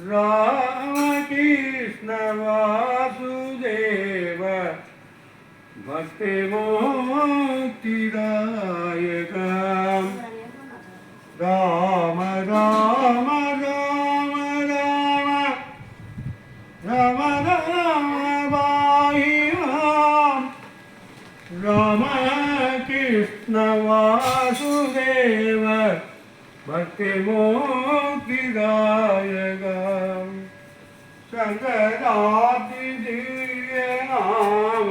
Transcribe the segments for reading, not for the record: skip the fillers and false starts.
रामकृष्ण वासुदेव भक्तिमुक्तिदायका राम राम राम राम राम राम पाहि मां राम कृष्ण वासुदेव भक्तिमुक्तिदायका शंकराति दिव्य नाम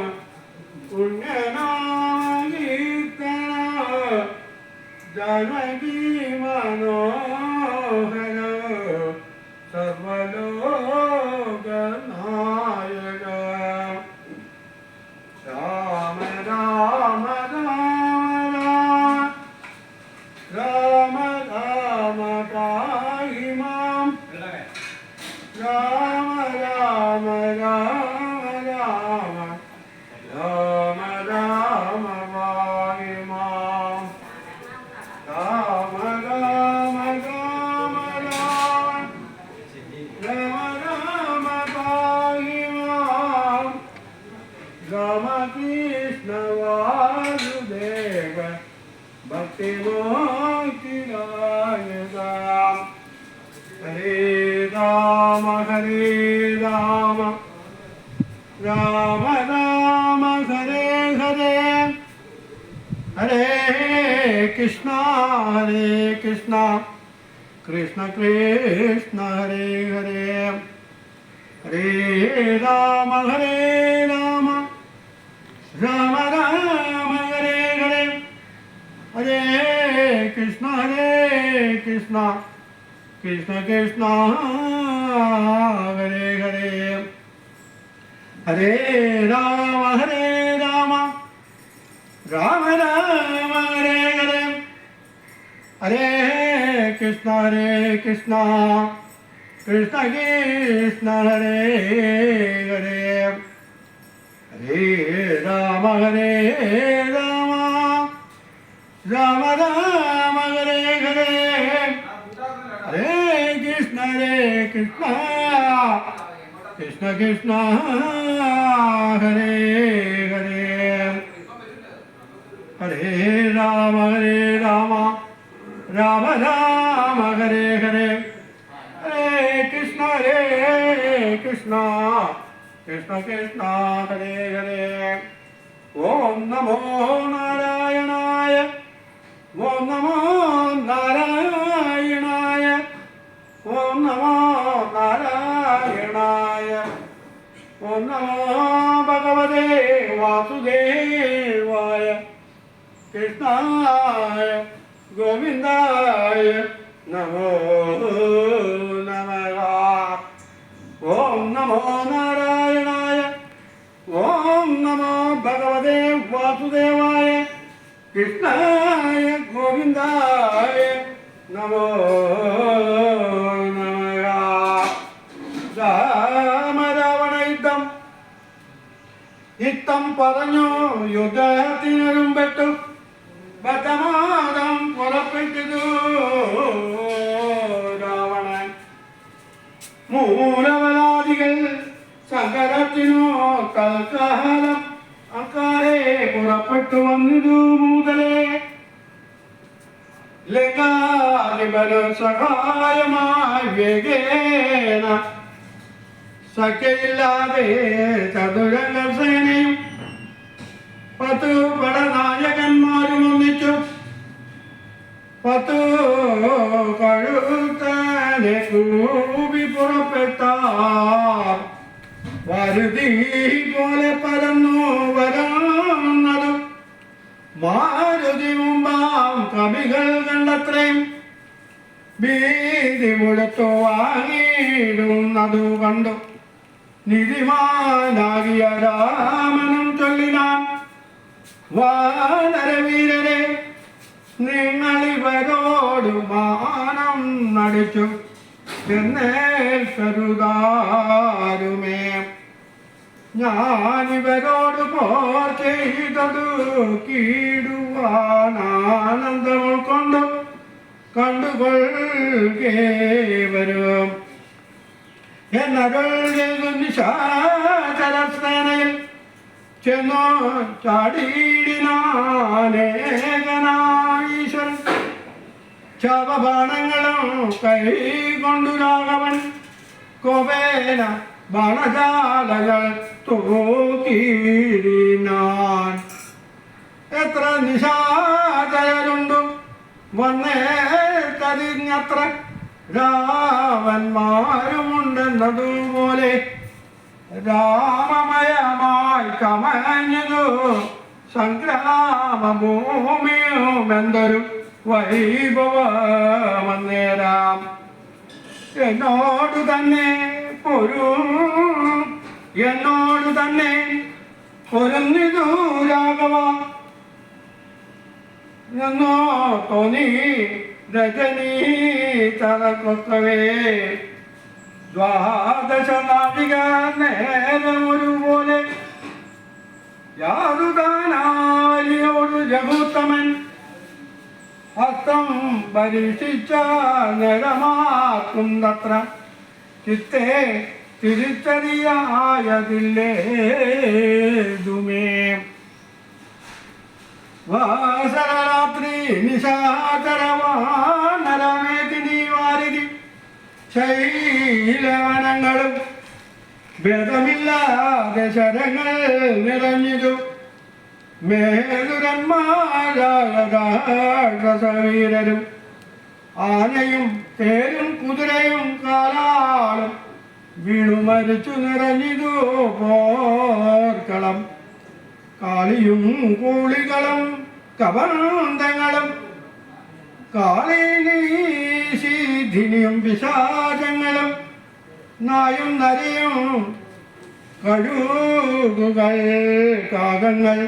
पुण्य नाम कीर्तन जानकी मनोहर सर्वलोक नायक राम राम राम राम राम पाहि मां राम राम राम राम राम राम पाहि मां राम राम राम राम राम राम पाहि मां रामकृष्ण वासुदेव भक्तिमुक्तिदायका हरे राम राम राम हरे हरे हरे कृष्णा कृष्ण कृष्ण हरे हरे हरे राम राम राम हरे हरे हरे कृष्ण कृष्ण कृष्ण हरे हरे हरे राम राम हरे हरे हरे कृष्ण कृष्ण कृष्ण हरे हरे हरे राम राम हरे हरे हरे कृष्ण कृष्ण हरे हरे हरे राम राम हरे हरे हरे कृष्ण कृष्ण हरे हरे ओम नमो नारायणाय ओम नमो नारायणाय ओम नमो नारायणाय ओम नमो भगवते वासुदेवाय कृष्णाय गोविंदाय नमो नमः ओम नमो नारायणाय ओम नमो भगवते वासुदेवाय कृष्णाय गोविंदाय नमो नमः രാമ രാവണ യുദ്ധം പറഞ്ഞു യുദ്ധത്തിനൊരും പെട്ടു ബദ്ധമാദം പുറപ്പെട്ടു രാവണൻ മൂലവലാദികൾ സങ്കരത്തിനോ തൽക്കാലം അക്കാരെ പുറപ്പെട്ടു വന്നിതു മുതലേ ലങ്കാധിപന് സഹായമായി വേഗേന സഖ്യയില്ലാതെ ചതുരംഗ സേനയും 10 പടനായകന്മാരും ഒന്നിച്ചു 10 കഴുത്തനെ കൂവി പുറപ്പെട്ടാർ വരുതി പോലെ പരന്നു വരാന്നതു മാരുതി മുമ്പാം കവികൾ കണ്ടത്രയും ഭീതി മുഴത്തു വാങ്ങിയിടുന്നതു കണ്ടു നിധിമാനാകിയ രാമനും ചൊല്ലിനാൻ വാനരവീരരെ നിങ്ങളിവരോട് മാനം നടിച്ചു എന്നേൽക്കരുതാരുമേ ഞാനിവരോട് പോർ ചെയ്തതു കീടുവാനാനന്ദം ഉൾക്കൊണ്ടു കണ്ടുകൊള്ളുകേവരും എന്നരുൾ ചെയ്തു നിശാചരസേനയിൽ ചെന്നു ചാടിയിടിനാനേകനായീശ്വരൻ. ശവബാണങ്ങളും കൈകൊണ്ടു രാഘവൻ കോപേന ബാണജാലകൾ തൂക്കിയിടിനാൻ. എത്ര നിശാചരരുണ്ടു വന്നേ കതിഞ്ഞത്ര രാമന്മാരുമുണ്ടെന്നതുപോലെ രാമമയമായി കമഞ്ഞതു സംഗ്രാമഭൂമിയുമെന്തൊരു വൈഭവമന്നേരാം. എന്നോട് തന്നെ പൊരുന്നിതു രാഘവ എന്നോ തോന്നി രജനീ തലക്കൊത്തവേ. ദ്വാദശ നാഴിക നേരമൊരുപോലെ യാതുദാനാലിയോടു ജഗൂത്തമൻ ഹസ്തം പരീക്ഷിച്ച നിറമാക്കുന്നത്ര ചിത്തേ തിരിച്ചറിയായതില്ലേതുമേ. വാസരരാത്രി നിശാചരവാനരമേതിനി വാരിധി ശൈലവനങ്ങളും ഭേദമില്ലാതെ ശരങ്ങൾ നിറഞ്ഞിതു. മേലുരന്മാരായ രാക്ഷസവീരരും ആനയും തേരും കുതിരയും കാലാളും വീണു മരിച്ചു നിറഞ്ഞിതു പോർക്കളം. കാളിയും കൂളികളും കബന്ധങ്ങളും കാളിനീശിധിനിയും പിശാചങ്ങളും നായും നരിയും കഴുകുകൾ കാകങ്ങൾ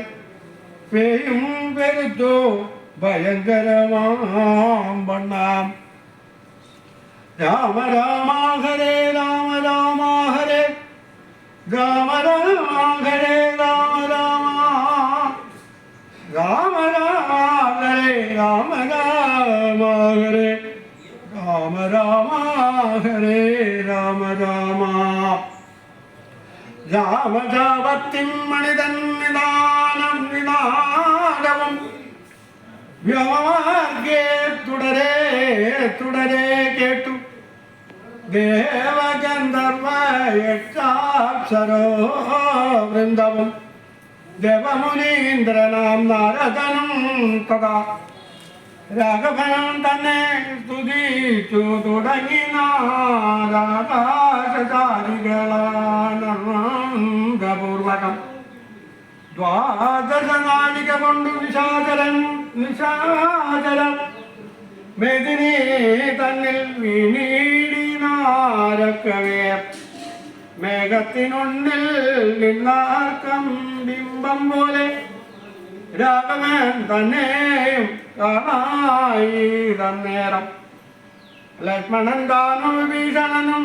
പേയും പെരുത്തു ഭയങ്കരമാം വണ്ണാം. രാമ രാമ ഹരേ രാമ രാമ ഹരേ രാമ രാമ ഹരേ രാമ രാമ രാമ രാമ ഹരേ രാമ രാമ ഹരേ രാമ രാമ ഹരേ രാമ രാമ. രാമജാപത്തിൻ മണിതൻ നിദാനവും വ്യോമാർഗേ തുടരെ തുടരെ കേട്ടു. ദേവഗന്ധർവ യക്ഷാക്ഷരോ വൃന്ദവും ദേവമുനീന്ദ്രനാം നാരദനും തഥാ രാഘവൻ തന്നെ സ്തുതിച്ചു തുടങ്ങി. നാരാകാശാരികളാനന്ദപൂർവകം ദ്വാദശ നാഴിക കൊണ്ടു നിശാചരൻ മെദിനി തന്നിൽ വീണീടിനാരക്കവേ. മേഘത്തിനുള്ളിൽ നിന്നാർക്കം ബിംബം പോലെ രാഘവൻ തന്നെയും കാണായി തന്നേരം. ലക്ഷ്മണൻ താനും വിഭീഷണനും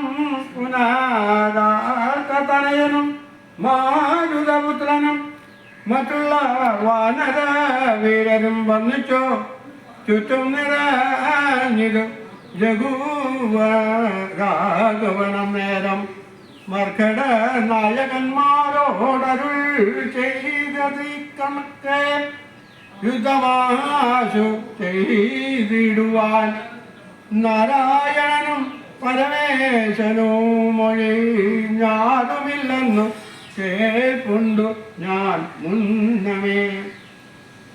പുനാതനയനും മാരുതപുത്രനും മറ്റുള്ള വാനര വീരരും വന്നിച്ചോ ചുറ്റും നിറഞ്ഞിതു രാഘവനം നേരം. മർക്കട നായകന്മാരോടരുൾ ചെയ്തീ കണക്കെ യുദ്ധമാശു ചെയ്തിടുവാൻ നാരായണനും പരമേശനും മൊഴിഞ്ഞാതുമില്ലെന്നു കേൾപ്പുണ്ടു ഞാൻ മുന്നമേ.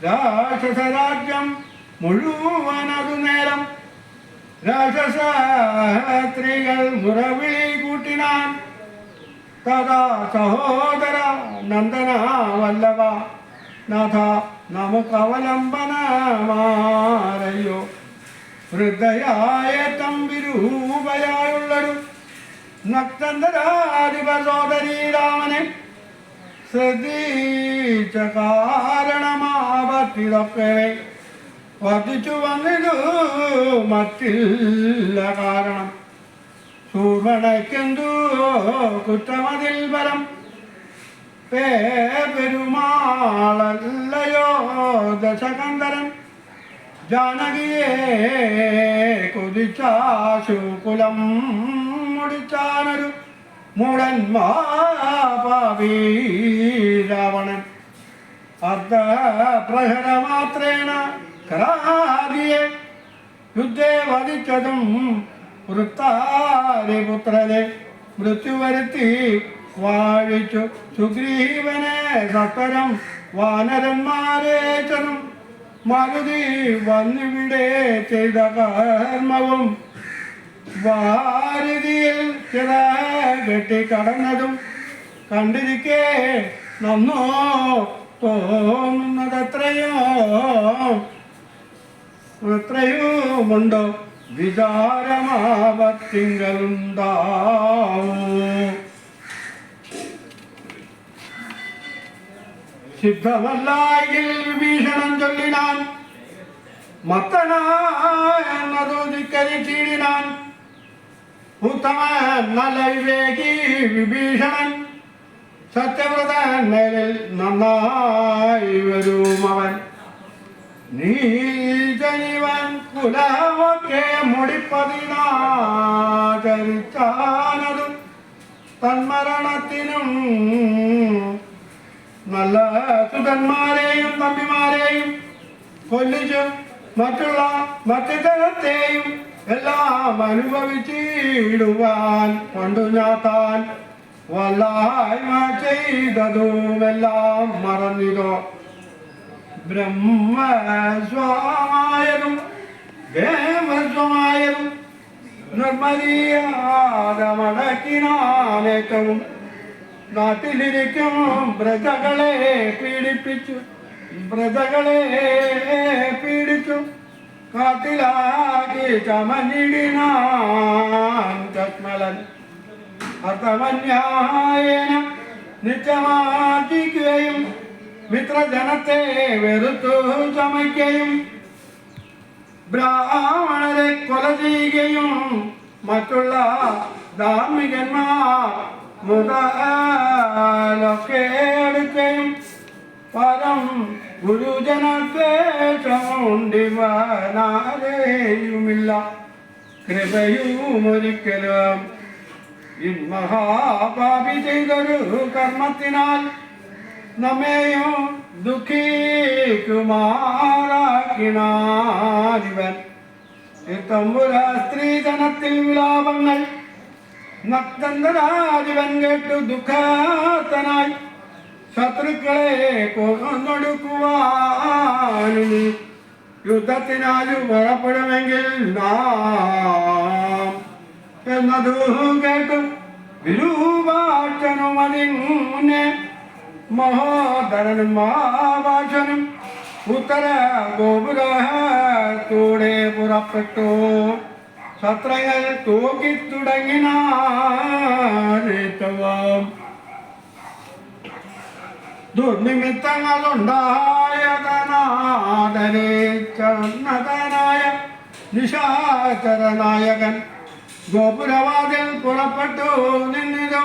രാക്ഷസരാജ്യം മുഴുവനതു നേരം രാക്ഷസ സ്ത്രീകൾ മുറവിളി കൂട്ടിനാൻ. തഥാ സഹോദര നന്ദന വല്ലഭ നാഥ നമുക്കവലംബനമാരയോ. വൃദ്ധയായ തമ്പിരൂപയായുള്ളൊരു നക്തന്തരാധിപ സോദരീ രാമനെ ശ്രദ്ധിച്ച കാരണമാപത്തിതൊക്കെ വർദ്ധിച്ചു വന്നിതു മറ്റില്ല കാരണം. സൂർമണയ്ക്കെന്തു കുറ്റമതിൽ ബലം പെരുമാളല്ലയോ ദശകന്ധരൻ. ജാനകിയെ കുതിച്ചാശു കുലം മുടിച്ചാനൊരു മൂടന്മാപാപി രാവണൻ അർദ്ധപ്രഹരമാത്രേണ കരാദിയെ യുദ്ധേ വധിച്ചതും വൃത്താരിപുത്രനെ മൃത്യു വരുത്തി വാഴിച്ചു സുഗ്രീവനെ സത്വരം വാനരന്മാരെ ചെന്നും മരുതി വന്നിവിടെ ചെയ്ത കർമ്മവും വാരിതിയിൽ ചിറ കെട്ടിക്കടന്നതും കണ്ടിരിക്കെ നന്നോ തോന്നുന്നതെത്രയുമുണ്ടോ വിചാരമാവത്തിങ്കലുണ്ടാവൂ. സിദ്ധമല്ലായിൽ വിഭീഷണൻ ചൊല്ലിനാൻ മത്തനായെന്നതു ധിക്കരിച്ചിടിനാൻ ഉത്തമൻ നല്ല വിവേകി വിഭീഷണൻ സത്യവ്രതൻ നേരിൽ നന്നായി വരും അവൻ നീചനിവൻ കുലമൊക്കെ മുടിപ്പതിനാചരിച്ചാനതും തന്മരണത്തിനും നല്ല സുതന്മാരെയും തമ്പിമാരെയും കൊല്ലിച്ചു മറ്റുള്ള മറ്റിതരത്തെയും എല്ലാം അനുഭവിച്ചിടുവാൻ കൊണ്ടു ഞാത്താൻ വല്ലായ്മ ചെയ്തതുമെല്ലാം മറന്നിതോ ബ്രഹ്മസ്വമായതും ദേവസ്വമായതും നിർമ്മലീയാതമടക്കിനാനേറ്റവും നാട്ടിലിരിക്കും പ്രജകളെ പീഡിച്ചു കാട്ടിലാക്കി ചമഞ്ഞിടിനാൻ ചക്മലൻ അർത്ഥമന്യായേന നിത്യമാറ്റിക്കുകയും മിത്രജനത്തെ വെറുത്തു ചമയ്ക്കുകയും ബ്രാഹ്മണരെ കൊല ചെയ്യുകയും മറ്റുള്ള ധാർമ്മികന്മാർ മുതലൊക്കെ എടുക്കുകയും പരം ഗുരുജനദ്വേഷമുണ്ടിവനാരെയുമില്ല കൃപയുമൊരിക്കലും മഹാപാപി ചെയ്തൊരു കർമ്മത്തിനാൽ നമ്മെയും ദുഃഖിക്കുമാറാക്കിനാരിവൻ തമ്പുര സ്ത്രീജനത്തിൽ വിലാപങ്ങൾ നക്തന്തരാജിവൻ കേട്ടു ദുഃഖത്തനായി ശത്രുക്കളെ കൊന്നൊടുക്കുവാനും യുദ്ധത്തിനാലും പുറപ്പെടുമെങ്കിൽ നാം എന്നതു കേട്ടു വിരൂപാക്ഷനും അതിന് മഹോദരനും മഹാഭാഷനും ഉത്തര ഗോപുരത്തൂടെ പുറപ്പെട്ടു ശത്രുക്കൾ തൂക്കിത്തുടങ്ങിനാനേറ്റവും ദുർനിമിത്തങ്ങളുണ്ടായതനാദരേച്ചന്നതനായ നിശാചരനായകൻ ഗോപുരവാതിൽ പുറപ്പെട്ടു നിന്നിതു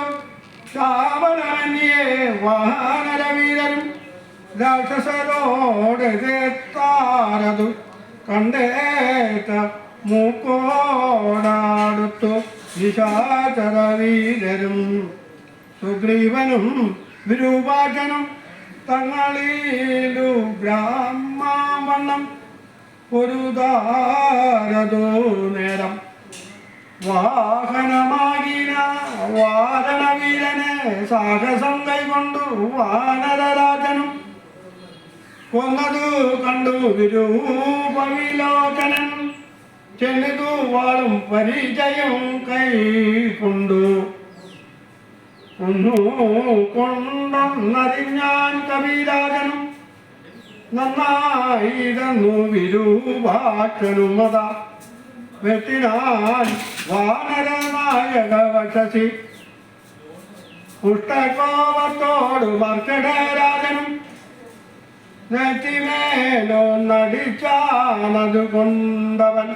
ശാപനമന്യേ വാനരവീരരും രാക്ഷസരോട് എത്താറതു കണ്ടേറ്റ മൂക്കോടാടുത്തു നിശാചരവീരരും സുഗ്രീവനും വിരൂപാക്ഷനും തങ്ങളിലു ബ്രാഹ്മണം പൊരുതാരതോ നേരം വാഹനമാകിന വാരണവീരനെ സാഹസം കൈകൊണ്ടു വാനരരാജനും കൊന്നതു കണ്ടു വിരൂപവിലോചനൻ ചെന്നിതു വാളും പരിചയം കൈകൊണ്ടു കൊണ്ടറിഞ്ഞാൻ കവിരാജനും നന്നായിരുന്നു വിരൂപാക്ഷനും മത വെട്ടിനാൻ വാനരനായക വശസി പുഷ്ടകോപത്തോടു മർക്കടരാജനും നെറ്റിമേലോ നടിച്ചാനതു കൊണ്ടവൻ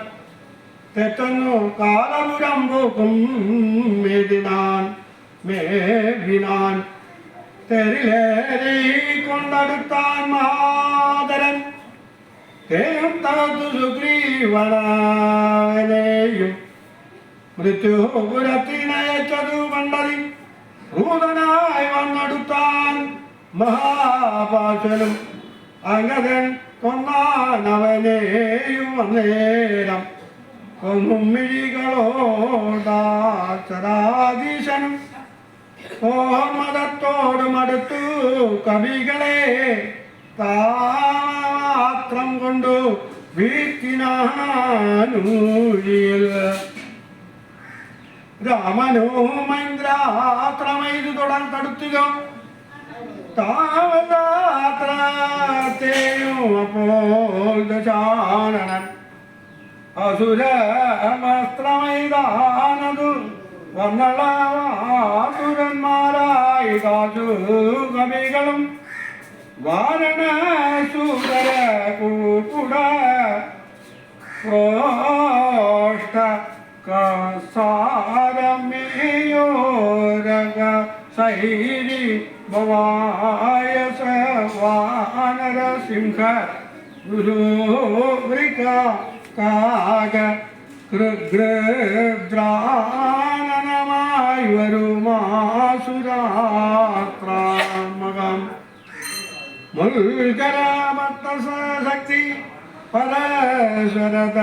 തെറ്റന്നു കാലപുരം പോക്കും മേവിനാൻ തെരിലേറി കൊണ്ടടുത്താൻ മഹാദരൻ തേയും തകർത്തു സുഗ്രീവനെയും മൃത്യുപുരത്തിനയച്ചതു കണ്ടതി ഭൂതനായി വന്നെടുത്താൻ മഹാപാശനും അംഗതൻ കൊന്നാനവനെയും അന്നേരം കൊന്നും മിഴികളോടാചരാധീശനും ഓർമ്മതത്തോട് മടുത്തു കവികളെ താത്രം കൊണ്ടു വീഴ്ത്തിനാനൂഴിയിൽ രാമനും മൈന്ദ്രാത്രമൈതു തടുത്തുക താവതാത്രത്തെയും അപ്പോൾ ദശാനനൻ അസുരമസ്ത്രമൈതാനതു വർണ്ണളവാസുരന്മാരായി കാശു കവികളും വാരണസൂതര കൂപ്പുട പ്രോഷ്ട കസാരമേയോരക സൈരി ഭവായസ വാനരസിംഹ ഗുരുവൃക കാക കൃഗ്രദ്രാനനമായി വരുമാസുരാത്രാമകം മുൽകരാമത്ത ശക്തി പരശരത